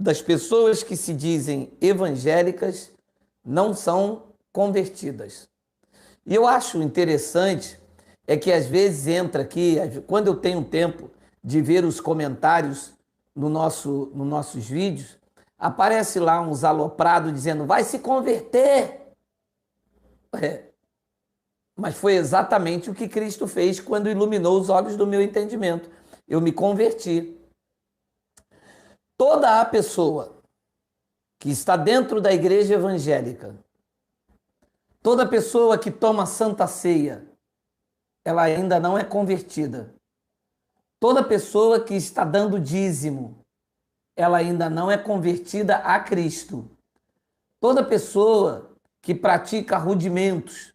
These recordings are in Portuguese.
das pessoas que se dizem evangélicas não são convertidas. E eu acho interessante é que às vezes entra aqui, quando eu tenho tempo de ver os comentários nos nossos vídeos, aparece lá uns aloprados dizendo, vai se converter. Mas foi exatamente o que Cristo fez quando iluminou os olhos do meu entendimento. Eu me converti. Toda a pessoa que está dentro da igreja evangélica, toda pessoa que toma santa ceia, ela ainda não é convertida. Toda pessoa que está dando dízimo, ela ainda não é convertida a Cristo. Toda pessoa que pratica rudimentos,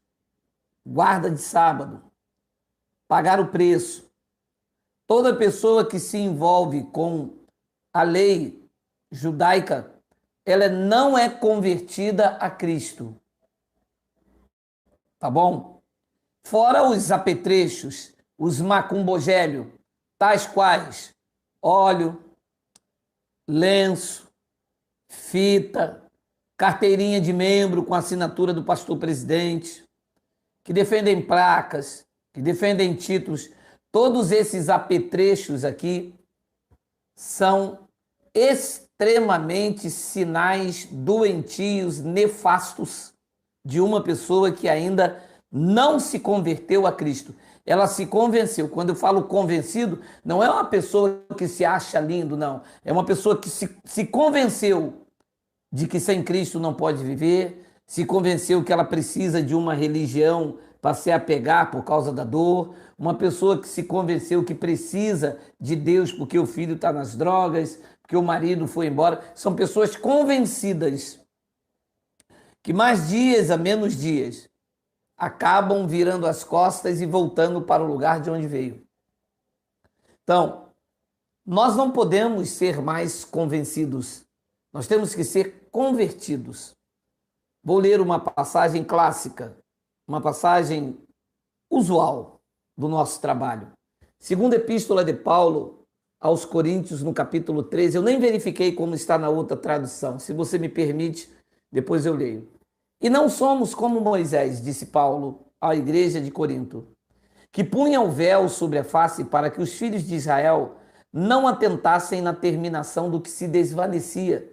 guarda de sábado, pagar o preço, toda pessoa que se envolve com a lei judaica, ela não é convertida a Cristo. Tá bom? Fora os apetrechos, os macumbogélios, tais quais óleo, lenço, fita, carteirinha de membro com assinatura do pastor presidente, que defendem placas, que defendem títulos, todos esses apetrechos aqui são extremamente sinais doentios, nefastos de uma pessoa que ainda não se converteu a Cristo. Ela se convenceu. Quando eu falo convencido, não é uma pessoa que se acha lindo, não. É uma pessoa que se convenceu de que sem Cristo não pode viver, se convenceu que ela precisa de uma religião para se apegar por causa da dor, uma pessoa que se convenceu que precisa de Deus porque o filho está nas drogas, porque o marido foi embora. São pessoas convencidas que mais dias a menos dias acabam virando as costas e voltando para o lugar de onde veio. Então, nós não podemos ser mais convencidos, nós temos que ser convertidos. Vou ler uma passagem clássica, uma passagem usual do nosso trabalho. Segunda Epístola de Paulo aos Coríntios, no capítulo 13, eu nem verifiquei como está na outra tradução, se você me permite, depois eu leio. E não somos como Moisés, disse Paulo à igreja de Corinto, que punha o véu sobre a face para que os filhos de Israel não atentassem na terminação do que se desvanecia.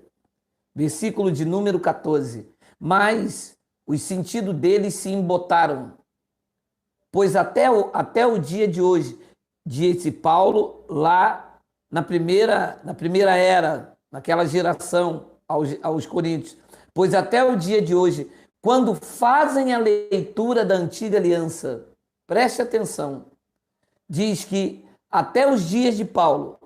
Versículo de número 14. Mas os sentidos deles se embotaram, pois até o dia de hoje, disse Paulo lá na primeira era, naquela geração aos Coríntios, pois até o dia de hoje, quando fazem a leitura da antiga aliança, preste atenção, diz que até os dias de Paulo,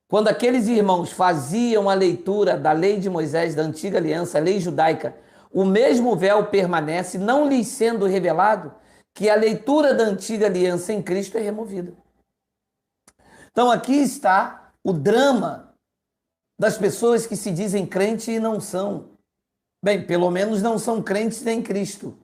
quando aqueles irmãos faziam a leitura da lei de Moisés, da antiga aliança, a lei judaica, o mesmo véu permanece, não lhes sendo revelado que a leitura da antiga aliança em Cristo é removida. Então aqui está o drama das pessoas que se dizem crentes e não são. Bem, pelo menos não são crentes em Cristo.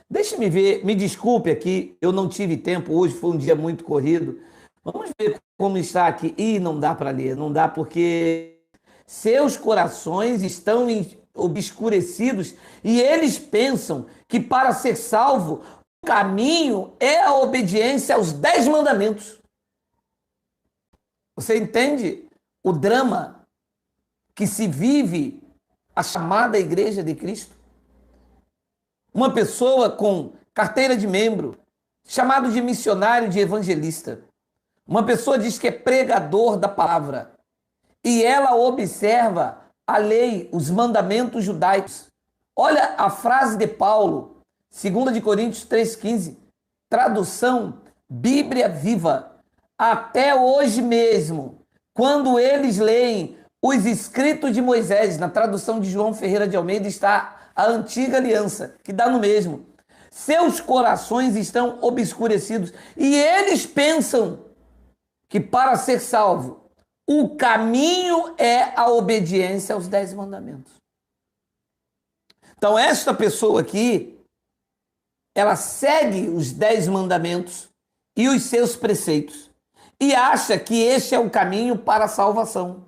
Deixe-me ver, me desculpe aqui, eu não tive tempo, hoje foi um dia muito corrido. Vamos ver como está aqui. Ih, não dá para ler, não dá porque seus corações estão obscurecidos e eles pensam que para ser salvo, o caminho é a obediência aos 10 mandamentos. Você entende o drama que se vive a chamada Igreja de Cristo? Uma pessoa com carteira de membro, chamado de missionário, de evangelista. Uma pessoa diz que é pregador da palavra e ela observa a lei, os mandamentos judaicos. Olha a frase de Paulo, 2 Coríntios 3,15, tradução Bíblia Viva. Até hoje mesmo, quando eles leem os escritos de Moisés, na tradução de João Ferreira de Almeida, está a antiga aliança, que dá no mesmo. Seus corações estão obscurecidos e eles pensam que para ser salvo, o caminho é a obediência aos 10 mandamentos. Então, esta pessoa aqui, ela segue os 10 mandamentos e os seus preceitos e acha que este é o caminho para a salvação.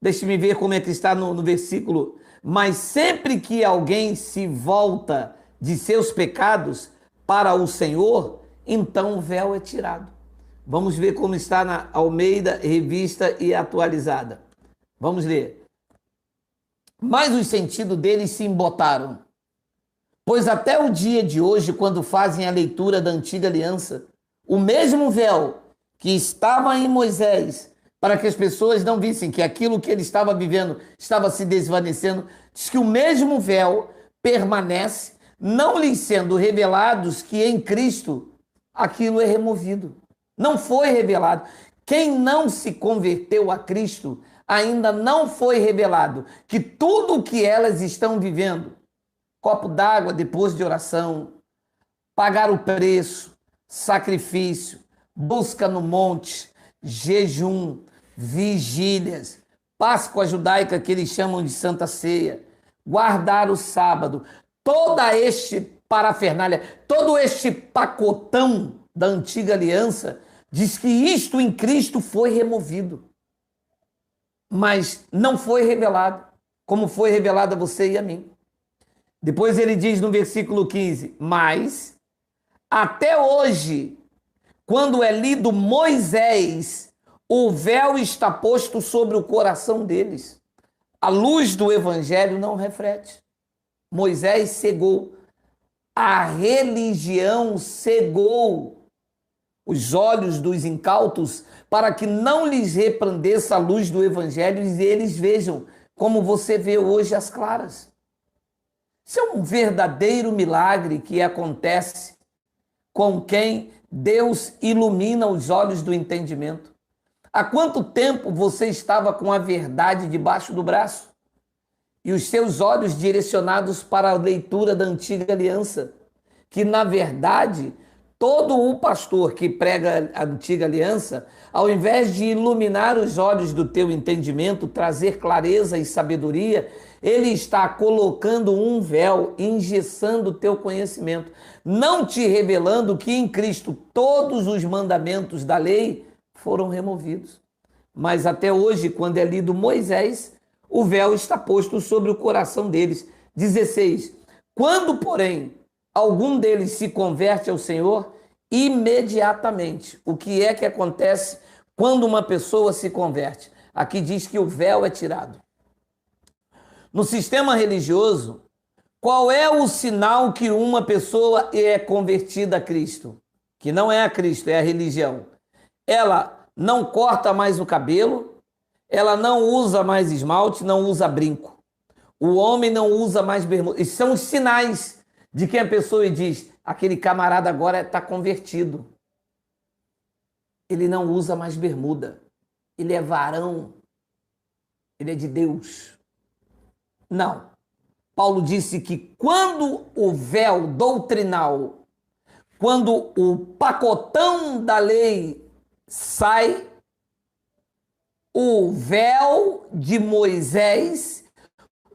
Deixe-me ver como é que está no versículo. Mas sempre que alguém se volta de seus pecados para o Senhor, então o véu é tirado. Vamos ver como está na Almeida, revista e atualizada. Vamos ler. Mas os sentidos deles se embotaram. Pois até o dia de hoje, quando fazem a leitura da antiga aliança, o mesmo véu que estava em Moisés, para que as pessoas não vissem que aquilo que ele estava vivendo estava se desvanecendo, diz que o mesmo véu permanece, não lhes sendo revelados que em Cristo aquilo é removido. Não foi revelado. Quem não se converteu a Cristo ainda não foi revelado que tudo o que elas estão vivendo, copo d'água depois de oração, pagar o preço, sacrifício, busca no monte, jejum, vigílias, Páscoa judaica que eles chamam de Santa Ceia, guardar o sábado, toda este parafernália, todo este pacotão da antiga aliança, diz que isto em Cristo foi removido, mas não foi revelado, como foi revelado a você e a mim. Depois ele diz no versículo 15, mas até hoje, quando é lido Moisés, o véu está posto sobre o coração deles. A luz do evangelho não reflete. Moisés cegou. A religião cegou os olhos dos incautos para que não lhes resplandeça a luz do evangelho e eles vejam como você vê hoje as claras. Isso é um verdadeiro milagre que acontece com quem Deus ilumina os olhos do entendimento. Há quanto tempo você estava com a verdade debaixo do braço e os seus olhos direcionados para a leitura da antiga aliança? Que, na verdade, todo o pastor que prega a antiga aliança, ao invés de iluminar os olhos do teu entendimento, trazer clareza e sabedoria, ele está colocando um véu, engessando o teu conhecimento, não te revelando que em Cristo todos os mandamentos da lei foram removidos. Mas até hoje, quando é lido Moisés, o véu está posto sobre o coração deles. 16. Quando, porém, algum deles se converte ao Senhor, imediatamente. O que é que acontece quando uma pessoa se converte? Aqui diz que o véu é tirado. No sistema religioso, qual é o sinal que uma pessoa é convertida a Cristo? Que não é a Cristo, é a religião. Ela não corta mais o cabelo, ela não usa mais esmalte, não usa brinco. O homem não usa mais bermuda. E são os sinais de que a pessoa diz, aquele camarada agora está convertido. Ele não usa mais bermuda. Ele é varão. Ele é de Deus. Não. Paulo disse que quando o véu doutrinal, quando o pacotão da lei sai, o véu de Moisés,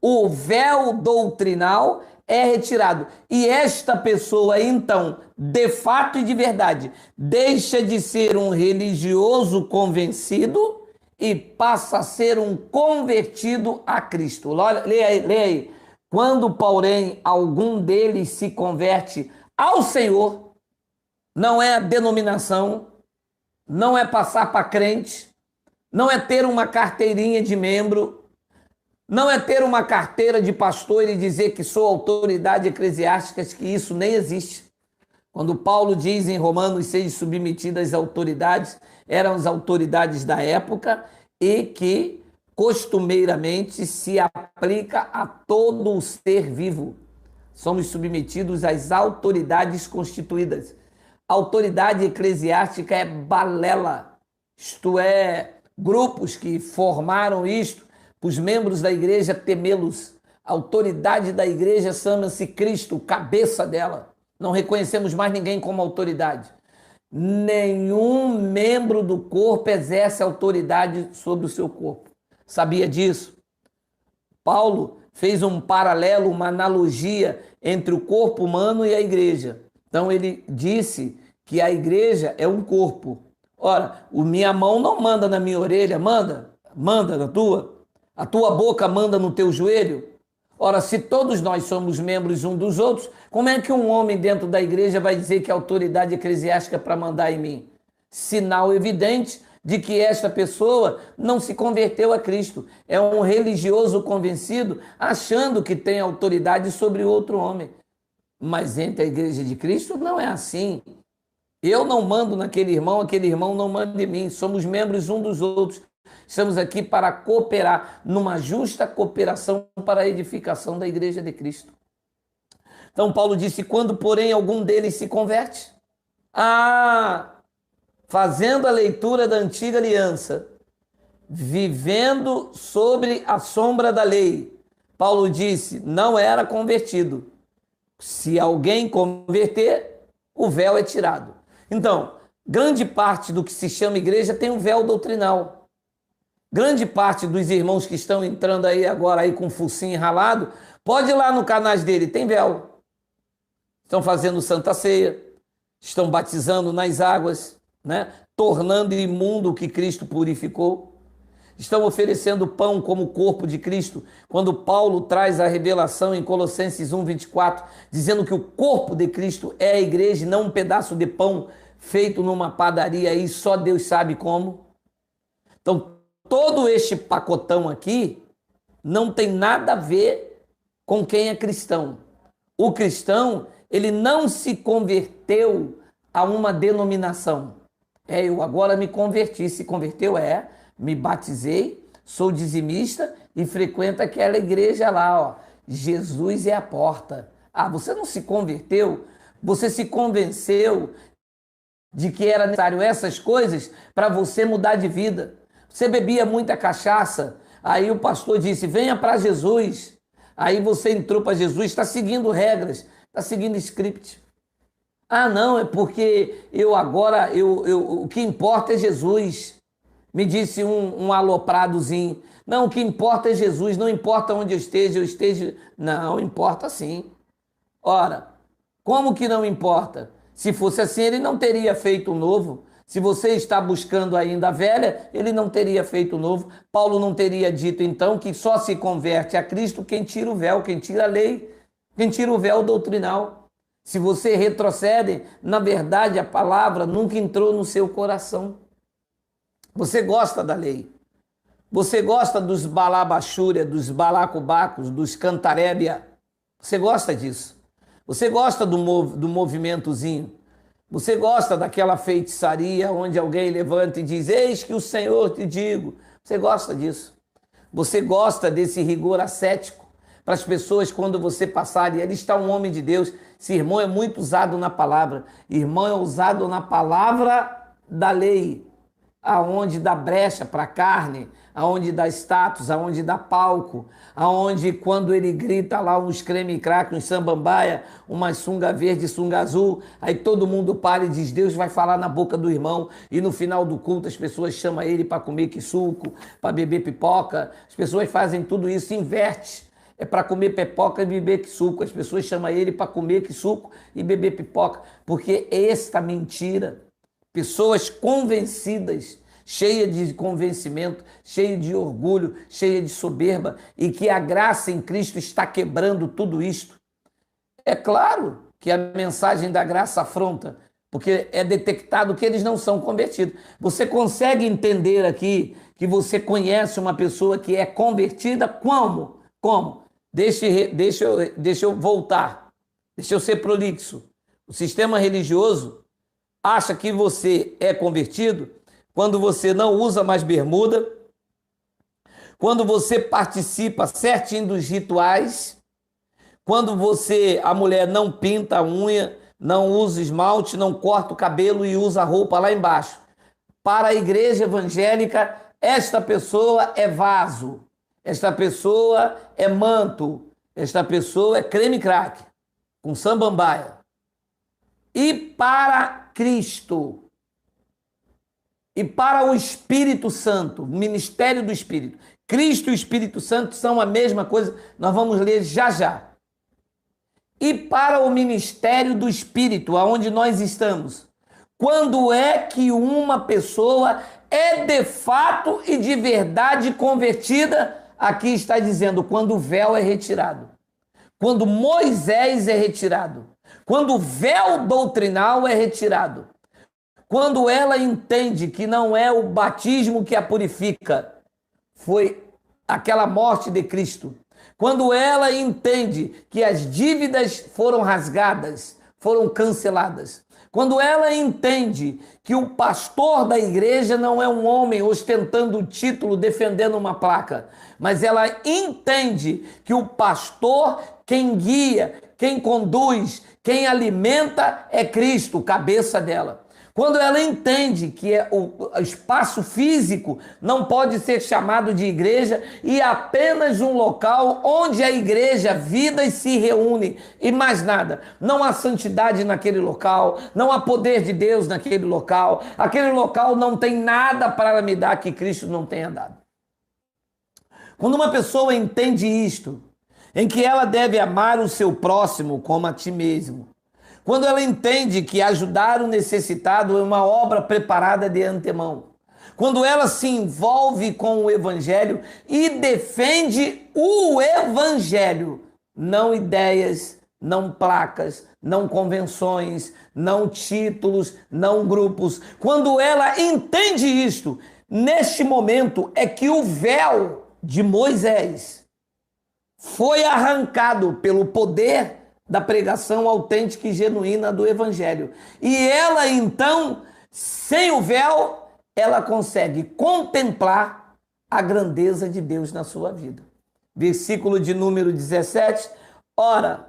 o véu doutrinal é retirado. E esta pessoa, então, de fato e de verdade, deixa de ser um religioso convencido e passa a ser um convertido a Cristo. Leia aí. Quando, porém, algum deles se converte ao Senhor, não é a denominação, não é passar para crente, não é ter uma carteirinha de membro, não é ter uma carteira de pastor e dizer que sou autoridade eclesiástica, que isso nem existe. Quando Paulo diz em Romanos, sejam submetidas às autoridades, eram as autoridades da época e que costumeiramente se aplica a todo o ser vivo. Somos submetidos às autoridades constituídas. A autoridade eclesiástica é balela, isto é, grupos que formaram isto, para os membros da igreja temê-los. A autoridade da igreja chama-se Cristo, cabeça dela. Não reconhecemos mais ninguém como autoridade. Nenhum membro do corpo exerce autoridade sobre o seu corpo. Sabia disso? Paulo fez um paralelo, uma analogia entre o corpo humano e a igreja. Então ele disse que a igreja é um corpo. Ora, minha mão não manda na minha orelha, manda na tua. A tua boca manda no teu joelho? Ora, se todos nós somos membros um dos outros, como é que um homem dentro da igreja vai dizer que a autoridade eclesiástica é para mandar em mim? Sinal evidente de que esta pessoa não se converteu a Cristo. É um religioso convencido, achando que tem autoridade sobre outro homem. Mas entre a igreja de Cristo não é assim. Eu não mando naquele irmão, aquele irmão não manda em mim. Somos membros um dos outros. Estamos aqui para cooperar numa justa cooperação para a edificação da igreja de Cristo. Então Paulo disse, quando porém algum deles se converte, fazendo a leitura da antiga aliança, vivendo sobre a sombra da lei, Paulo disse, não era convertido. Se alguém converter, o véu é tirado. Então, grande parte do que se chama igreja tem um véu doutrinal. Grande parte dos irmãos que estão entrando aí agora aí com o focinho ralado, pode ir lá no canal dele, tem véu. Estão fazendo Santa Ceia, estão batizando nas águas, né? Tornando imundo o que Cristo purificou. Estão oferecendo pão como corpo de Cristo, quando Paulo traz a revelação em Colossenses 1:24, dizendo que o corpo de Cristo é a igreja, não um pedaço de pão feito numa padaria aí, só Deus sabe como. Então, todo este pacotão aqui não tem nada a ver com quem é cristão. O cristão, ele não se converteu a uma denominação. Eu agora me converti. Se converteu? Me batizei, sou dizimista e frequento aquela igreja lá, ó. Jesus é a porta. Você não se converteu? Você se convenceu de que era necessário essas coisas para você mudar de vida. Você bebia muita cachaça, aí o pastor disse, venha para Jesus. Aí você entrou para Jesus, está seguindo regras, está seguindo script. Não, é porque o que importa é Jesus. Me disse um alopradozinho. Não, o que importa é Jesus, não importa onde eu esteja. Não, importa sim. Ora, como que não importa? Se fosse assim, ele não teria feito o novo. Se você está buscando ainda a velha, ele não teria feito o novo. Paulo não teria dito, então, que só se converte a Cristo quem tira o véu, quem tira a lei, quem tira o véu doutrinal. Se você retrocede, na verdade, a palavra nunca entrou no seu coração. Você gosta da lei. Você gosta dos balabachúria, dos balacobacos, dos cantarébia. Você gosta disso. Você gosta do movimentozinho. Você gosta daquela feitiçaria onde alguém levanta e diz, eis que o Senhor te digo. Você gosta disso. Você gosta desse rigor ascético para as pessoas quando você passar. E ali está um homem de Deus. Esse irmão é muito usado na palavra. Irmão é usado na palavra da lei. Aonde dá brecha para a carne, aonde dá status, aonde dá palco, aonde quando ele grita lá uns creme-crack, uns sambambaia, uma sunga verde, sunga azul, aí todo mundo para e diz, Deus vai falar na boca do irmão, e no final do culto as pessoas chamam ele para comer suco, para beber pipoca, as pessoas fazem tudo isso, inverte. É para comer pipoca e beber suco. As pessoas chamam ele para comer suco e beber pipoca, porque esta mentira. Pessoas convencidas, cheias de convencimento, cheias de orgulho, cheias de soberba, e que a graça em Cristo está quebrando tudo isto. É claro que a mensagem da graça afronta, porque é detectado que eles não são convertidos. Você consegue entender aqui que você conhece uma pessoa que é convertida? Como? Como? Deixa eu voltar, deixa eu ser prolixo. O sistema religioso acha que você é convertido quando você não usa mais bermuda, quando você participa certinho dos rituais, quando a mulher não pinta a unha, não usa esmalte, não corta o cabelo e usa a roupa lá embaixo. Para a igreja evangélica, esta pessoa é vaso, esta pessoa é manto, esta pessoa é creme-crack, com sambambaia. E para Cristo e para o Espírito Santo, o ministério do Espírito. Cristo e o Espírito Santo são a mesma coisa, nós vamos ler já já. E para o ministério do Espírito, aonde nós estamos. Quando é que uma pessoa é de fato e de verdade convertida? aqui está dizendo quando o véu é retirado, quando Moisés é retirado, quando o véu doutrinal é retirado, quando ela entende que não é o batismo que a purifica, foi aquela morte de Cristo. Quando ela entende que as dívidas foram rasgadas, foram canceladas. Quando ela entende que o pastor da igreja não é um homem ostentando o título, defendendo uma placa, mas ela entende que o pastor, quem guia, quem conduz, quem alimenta é Cristo, cabeça dela. Quando ela entende que o espaço físico não pode ser chamado de igreja e apenas um local onde a igreja, vidas se reúnem e mais nada. Não há santidade naquele local, não há poder de Deus naquele local. Aquele local não tem nada para me dar que Cristo não tenha dado. Quando uma pessoa entende isto, em que ela deve amar o seu próximo como a ti mesmo, quando ela entende que ajudar o necessitado é uma obra preparada de antemão, quando ela se envolve com o evangelho e defende o evangelho, não ideias, não placas, não convenções, não títulos, não grupos. Quando ela entende isto, neste momento é que o véu de Moisés foi arrancado pelo poder da pregação autêntica e genuína do evangelho. E ela, então, sem o véu, ela consegue contemplar a grandeza de Deus na sua vida. Versículo de número 17. Ora,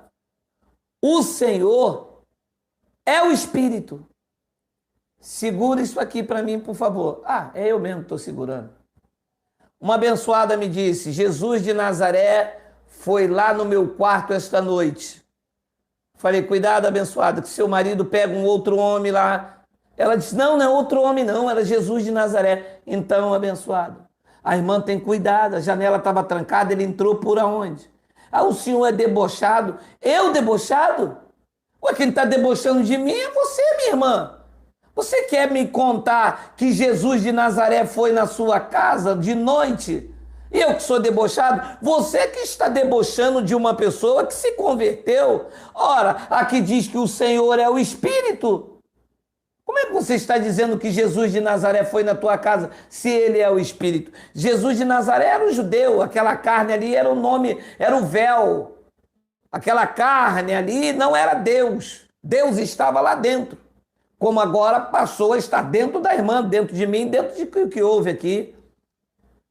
o Senhor é o Espírito. Segura isso aqui para mim, por favor. É eu mesmo que estou segurando. Uma abençoada me disse, Jesus de Nazaré foi lá no meu quarto esta noite. Falei, cuidado, abençoada, que seu marido pega um outro homem lá. Ela disse, não é outro homem não, era Jesus de Nazaré. Então, abençoado, a irmã tem cuidado, a janela estava trancada, ele entrou por aonde? O senhor é debochado. Eu debochado? Quem está debochando de mim é você, minha irmã. Você quer me contar que Jesus de Nazaré foi na sua casa de noite? Eu que sou debochado? Você que está debochando de uma pessoa que se converteu. Ora, aqui diz que o Senhor é o Espírito. Como é que você está dizendo que Jesus de Nazaré foi na tua casa se ele é o Espírito? Jesus de Nazaré era um judeu, aquela carne ali era o nome, era o véu. Aquela carne ali não era Deus. Deus estava lá dentro. Como agora passou a estar dentro da irmã, dentro de mim, dentro de o que houve aqui.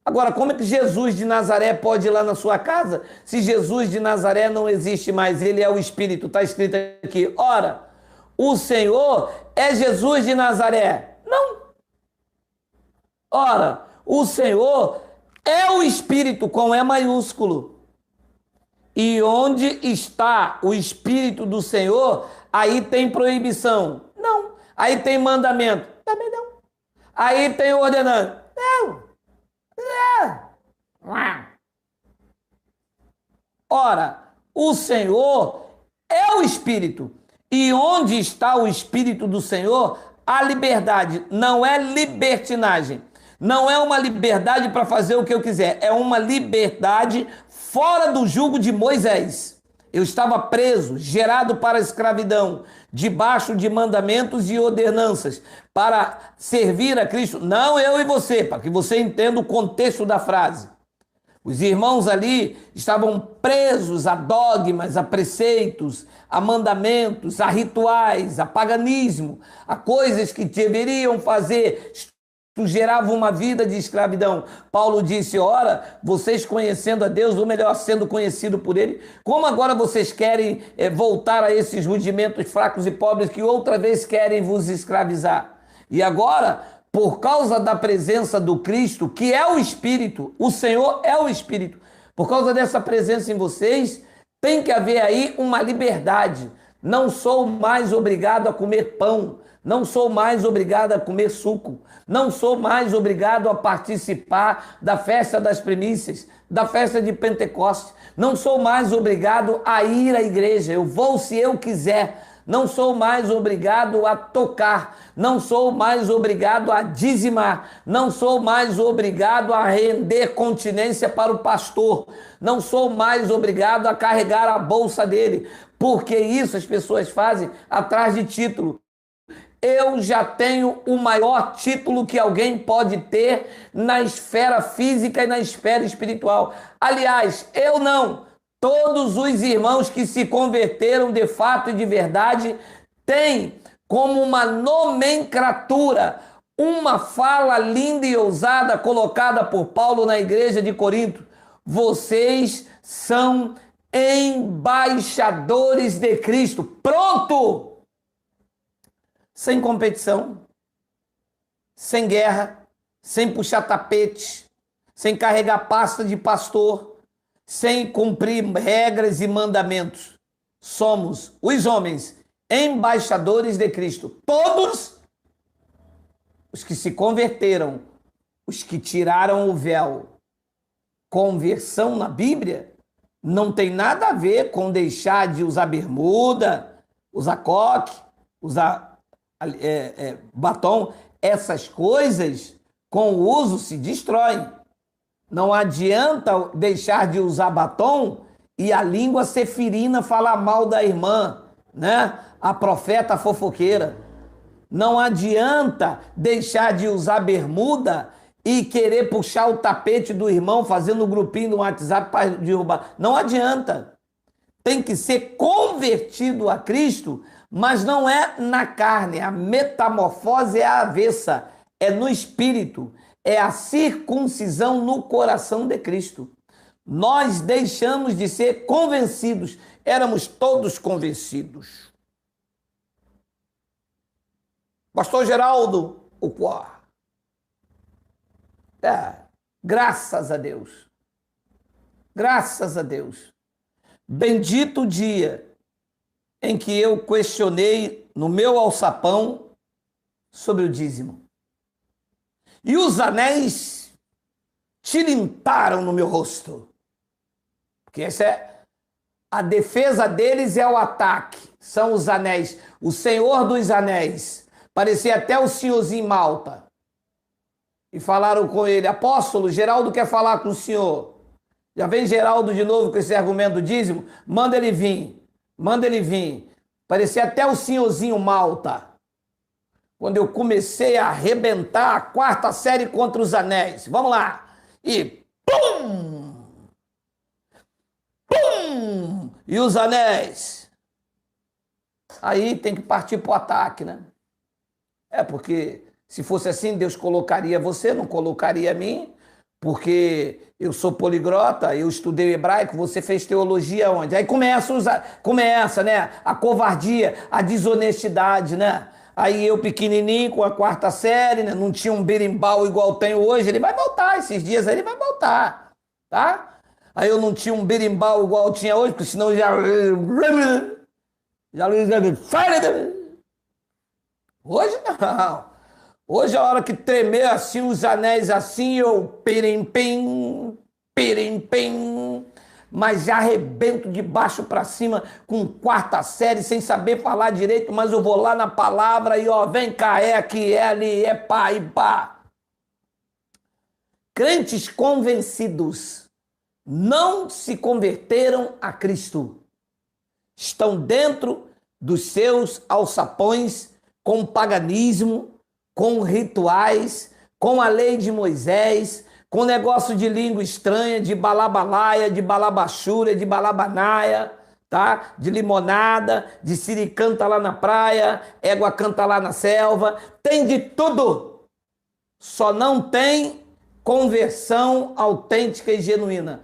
Agora, como é que Jesus de Nazaré pode ir lá na sua casa se Jesus de Nazaré não existe mais? Ele é o Espírito, está escrito aqui. Ora, o Senhor é Jesus de Nazaré. Não. Ora, o Senhor é o Espírito com E maiúsculo. E onde está o Espírito do Senhor, aí tem proibição. Não. Aí tem mandamento. Também não. Aí tem ordenança. Não. Ora, o Senhor é o Espírito. E onde está o Espírito do Senhor, a liberdade. Não é libertinagem. Não é uma liberdade para fazer o que eu quiser. É uma liberdade fora do jugo de Moisés. Eu estava preso, gerado para a escravidão, debaixo de mandamentos e ordenanças, para servir a Cristo. Não eu e você, para que você entenda o contexto da frase. Os irmãos ali estavam presos a dogmas, a preceitos, a mandamentos, a rituais, a paganismo, a coisas que deveriam fazer. Tu gerava uma vida de escravidão. Paulo disse, ora, vocês conhecendo a Deus, ou melhor, sendo conhecido por Ele, como agora vocês querem voltar a esses rudimentos fracos e pobres que outra vez querem vos escravizar? E agora, por causa da presença do Cristo, que é o Espírito, o Senhor é o Espírito, por causa dessa presença em vocês, tem que haver aí uma liberdade. Não sou mais obrigado a comer pão, não sou mais obrigado a comer suco, não sou mais obrigado a participar da festa das primícias, da festa de Pentecostes, não sou mais obrigado a ir à igreja, eu vou se eu quiser. não sou mais obrigado a tocar, não sou mais obrigado a dizimar, não sou mais obrigado a render continência para o pastor, não sou mais obrigado a carregar a bolsa dele, porque isso as pessoas fazem atrás de título. Eu já tenho o maior título que alguém pode ter na esfera física e na esfera espiritual. Aliás, eu não. Todos os irmãos que se converteram de fato e de verdade têm como uma nomenclatura, uma fala linda e ousada colocada por Paulo na igreja de Corinto. Vocês são embaixadores de Cristo. Pronto! Sem competição, sem guerra, sem puxar tapete, sem carregar pasta de pastor, sem cumprir regras e mandamentos. Somos, os homens, embaixadores de Cristo. Todos os que se converteram, os que tiraram o véu. Conversão na Bíblia não tem nada a ver com deixar de usar bermuda, usar coque, usar batom. Essas coisas, com o uso, se destroem. Não adianta deixar de usar batom e a língua ser ferina falar mal da irmã, né? A profeta fofoqueira. Não adianta deixar de usar bermuda e querer puxar o tapete do irmão fazendo um grupinho no WhatsApp para derrubar. Não adianta. Tem que ser convertido a Cristo, mas não é na carne. A metamorfose é a avessa, é no espírito, é a circuncisão no coração de Cristo. Nós deixamos de ser convencidos, éramos todos convencidos. Pastor Geraldo, o qual? Graças a Deus. Graças a Deus. Bendito o dia em que eu questionei no meu alçapão sobre o dízimo. E os anéis tilintaram no meu rosto. Porque essa é a defesa deles, é o ataque. São os anéis. O Senhor dos Anéis. Parecia até o senhorzinho Malta. E falaram com ele: apóstolo, Geraldo quer falar com o senhor. Já vem Geraldo de novo com esse argumento do dízimo? Manda ele vir. Manda ele vir. Parecia até o senhorzinho Malta. Quando eu comecei a arrebentar a quarta série contra os anéis. Vamos lá. E pum! Pum! E os anéis? Aí tem que partir para o ataque, né? Porque se fosse assim, Deus colocaria você, não colocaria a mim, porque eu sou poliglota, eu estudei hebraico, você fez teologia onde? Aí começa, né? A covardia, a desonestidade, né? Aí eu pequenininho, com a quarta série, né? Não tinha um berimbau igual tenho hoje, ele vai voltar, esses dias aí ele vai voltar, tá? Aí eu não tinha um berimbau igual eu tinha hoje, porque senão já hoje não. Hoje a hora que tremer assim, os anéis assim, eu pirim-pim, pirim-pim, mas já arrebento de baixo para cima com quarta série, sem saber falar direito, mas eu vou lá na palavra e ó, vem cá, é aqui, é ali, é pá e pá. Crentes convencidos não se converteram a Cristo. Estão dentro dos seus alçapões com paganismo, com rituais, com a lei de Moisés, com negócio de língua estranha, de balabalaia, de balabachura, de balabanaia, tá? De limonada, de siri canta lá na praia, égua canta lá na selva, tem de tudo. Só não tem conversão autêntica e genuína.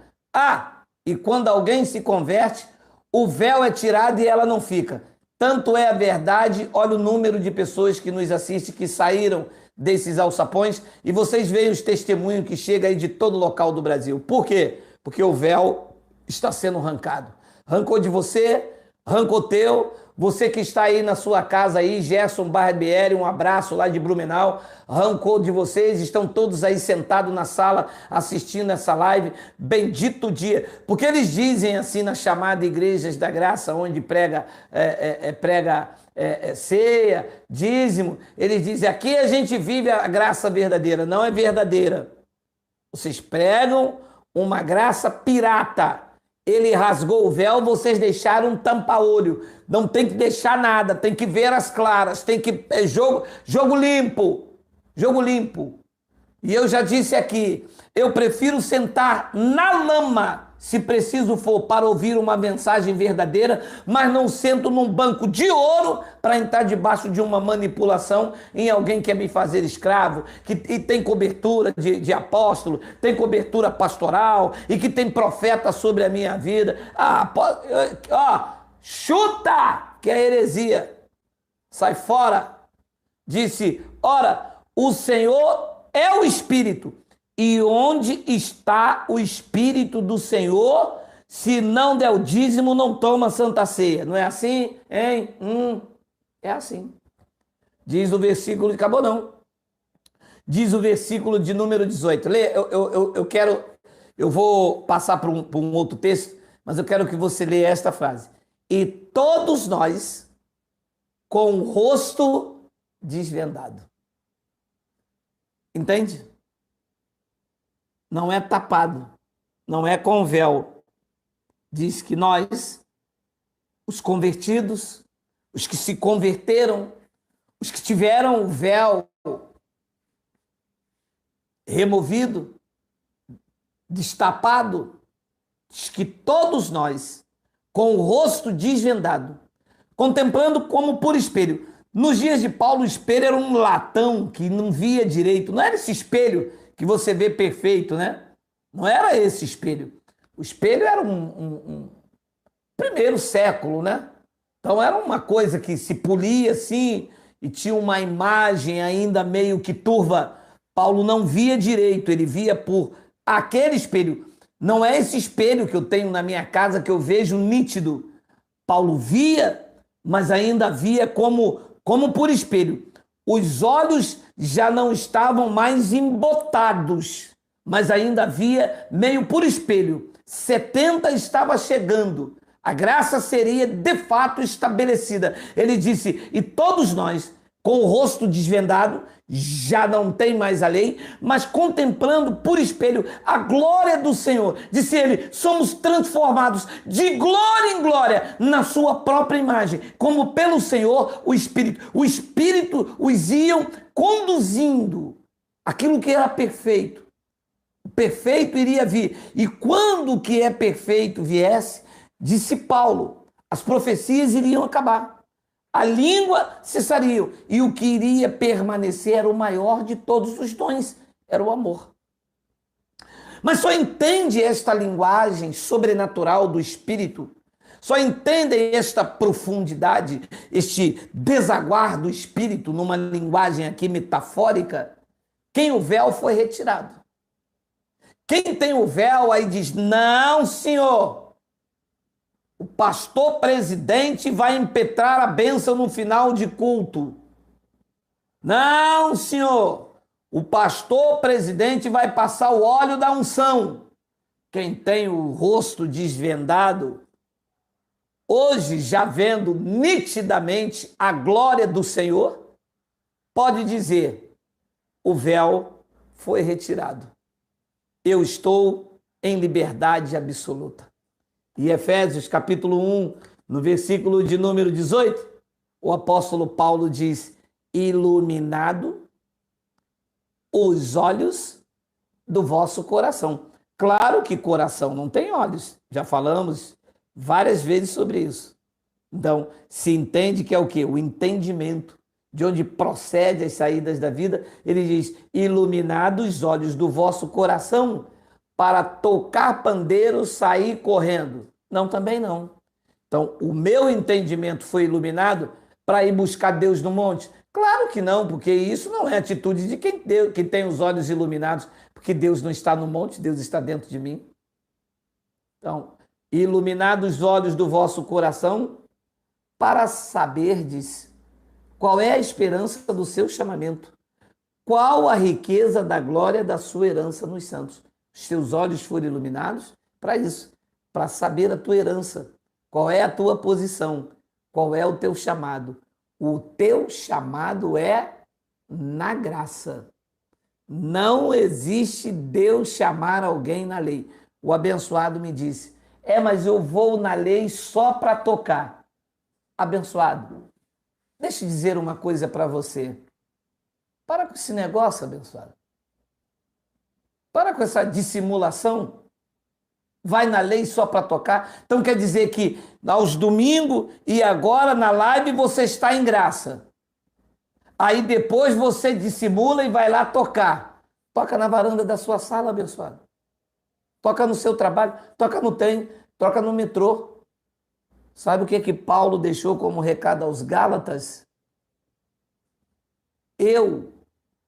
E quando alguém se converte, o véu é tirado e ela não fica. Tanto é a verdade, olha o número de pessoas que nos assistem, que saíram desses alçapões, e vocês veem os testemunhos que chegam aí de todo local do Brasil. Por quê? Porque o véu está sendo arrancado. Arrancou de você, arrancou teu, Você que está aí na sua casa aí, Gerson Barbieri, um abraço lá de Blumenau, arrancou de vocês, estão todos aí sentados na sala assistindo essa live, bendito dia, porque eles dizem assim na chamada Igrejas da Graça, onde prega ceia, dízimo, eles dizem, aqui a gente vive a graça verdadeira, não é verdadeira. Vocês pregam uma graça pirata. Ele rasgou o véu, vocês deixaram um tampa-olho. Não tem que deixar nada, tem que ver as claras, tem que jogo limpo, jogo limpo. E eu já disse aqui, eu prefiro sentar na lama, se preciso for, para ouvir uma mensagem verdadeira, mas não sento num banco de ouro para entrar debaixo de uma manipulação em alguém que quer me fazer escravo, que tem cobertura de apóstolo, tem cobertura pastoral e que tem profeta sobre a minha vida. Chuta, que é heresia. Sai fora. Disse, ora, o Senhor é o Espírito. E onde está o Espírito do Senhor? Se não der o dízimo, não toma Santa Ceia. Não é assim? Hein? É assim. Diz o versículo, acabou não. Diz o versículo de número 18. Lê, eu vou passar para um outro texto, mas eu quero que você leia esta frase. E todos nós, com o rosto desvendado. Entende? Não é tapado, não é com véu. Diz que nós, os convertidos, os que se converteram, os que tiveram o véu removido, destapado, diz que todos nós, com o rosto desvendado, contemplando como por espelho. Nos dias de Paulo, o espelho era um latão que não via direito, não era esse espelho que você vê perfeito, né? Não era esse espelho. O espelho era um primeiro século, né? Então era uma coisa que se polia assim e tinha uma imagem ainda meio que turva. Paulo não via direito, ele via por aquele espelho. Não é esse espelho que eu tenho na minha casa que eu vejo nítido. Paulo via, mas ainda via como por espelho. Os olhos já não estavam mais embotados, mas ainda via meio por espelho. 70 estava chegando. A graça seria de fato estabelecida. Ele disse, e todos nós, com o rosto desvendado, já não tem mais a lei, mas contemplando por espelho a glória do Senhor. Disse ele, somos transformados de glória em glória na sua própria imagem, como pelo Senhor o Espírito. O Espírito os iam conduzindo aquilo que era perfeito. O perfeito iria vir. E quando o que é perfeito viesse, disse Paulo, as profecias iriam acabar. A língua cessaria e o que iria permanecer era o maior de todos os dons, era o amor. Mas só entende esta linguagem sobrenatural do Espírito, só entendem esta profundidade, este desaguar do Espírito numa linguagem aqui metafórica, quem o véu foi retirado. Quem tem o véu aí diz, não, senhor, o pastor presidente vai impetrar a bênção no final de culto. Não, senhor. O pastor presidente vai passar o óleo da unção. Quem tem o rosto desvendado, hoje já vendo nitidamente a glória do Senhor, pode dizer, o véu foi retirado. Eu estou em liberdade absoluta. E Efésios capítulo 1, no versículo de número 18, o apóstolo Paulo diz, iluminado os olhos do vosso coração. Claro que coração não tem olhos, já falamos várias vezes sobre isso. Então, se entende que é o quê? O entendimento de onde procede as saídas da vida. Ele diz, iluminado os olhos do vosso coração, para tocar pandeiro, sair correndo. Não, também não. Então, o meu entendimento foi iluminado para ir buscar Deus no monte? Claro que não, porque isso não é atitude de quem tem os olhos iluminados, porque Deus não está no monte, Deus está dentro de mim. Então, iluminados os olhos do vosso coração, para saberdes qual é a esperança do seu chamamento, qual a riqueza da glória da sua herança nos santos. Os teus olhos foram iluminados para isso, para saber a tua herança, qual é a tua posição, qual é o teu chamado. O teu chamado é na graça. Não existe Deus chamar alguém na lei. O abençoado me disse, mas eu vou na lei só para tocar. Abençoado, deixa eu dizer uma coisa para você. Para com esse negócio, abençoado. Para com essa dissimulação. Vai na lei só para tocar. Então quer dizer que aos domingos e agora na live você está em graça. Aí depois você dissimula e vai lá tocar. Toca na varanda da sua sala, abençoado. Toca no seu trabalho, toca no trem, toca no metrô. Sabe o que Paulo deixou como recado aos Gálatas? Eu,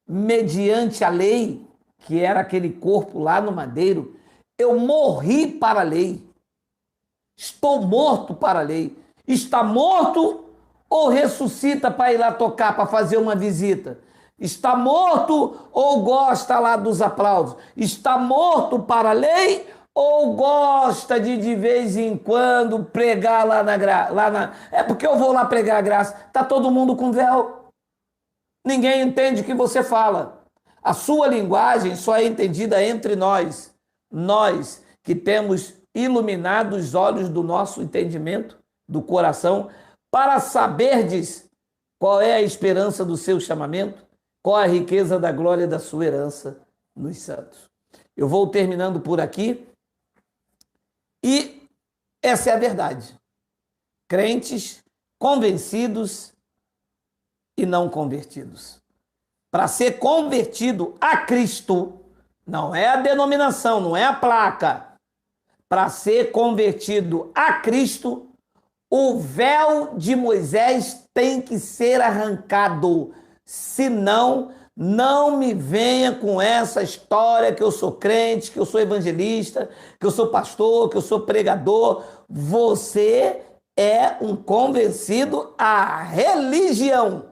mediante a lei, que era aquele corpo lá no madeiro, eu morri para a lei. Estou morto para a lei. Está morto ou ressuscita para ir lá tocar, para fazer uma visita? Está morto ou gosta lá dos aplausos? Está morto para a lei ou gosta de vez em quando pregar lá na... É porque eu vou lá pregar a graça. Está todo mundo com véu. Ninguém entende o que você fala. A sua linguagem só é entendida entre nós. Nós que temos iluminado os olhos do nosso entendimento, do coração, para saberdes qual é a esperança do seu chamamento, qual a riqueza da glória da sua herança nos santos. Eu vou terminando por aqui. E essa é a verdade. Crentes convencidos e não convertidos. Para ser convertido a Cristo, não é a denominação, não é a placa. Para ser convertido a Cristo, o véu de Moisés tem que ser arrancado. Senão, não me venha com essa história que eu sou crente, que eu sou evangelista, que eu sou pastor, que eu sou pregador. Você é um convencido à religião.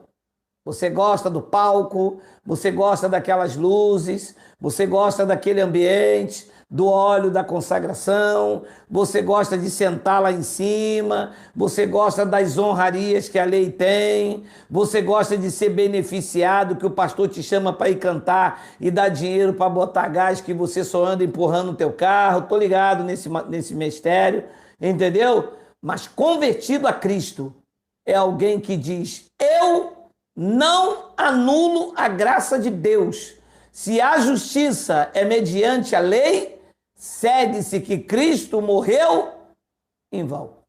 Você gosta do palco, você gosta daquelas luzes, você gosta daquele ambiente, do óleo da consagração, você gosta de sentar lá em cima, você gosta das honrarias que a lei tem, você gosta de ser beneficiado, que o pastor te chama para ir cantar e dar dinheiro para botar gás que você só anda empurrando o teu carro. Estou ligado nesse mistério, entendeu? Mas convertido a Cristo é alguém que diz, eu não anulo a graça de Deus. Se a justiça é mediante a lei, segue-se que Cristo morreu em vão.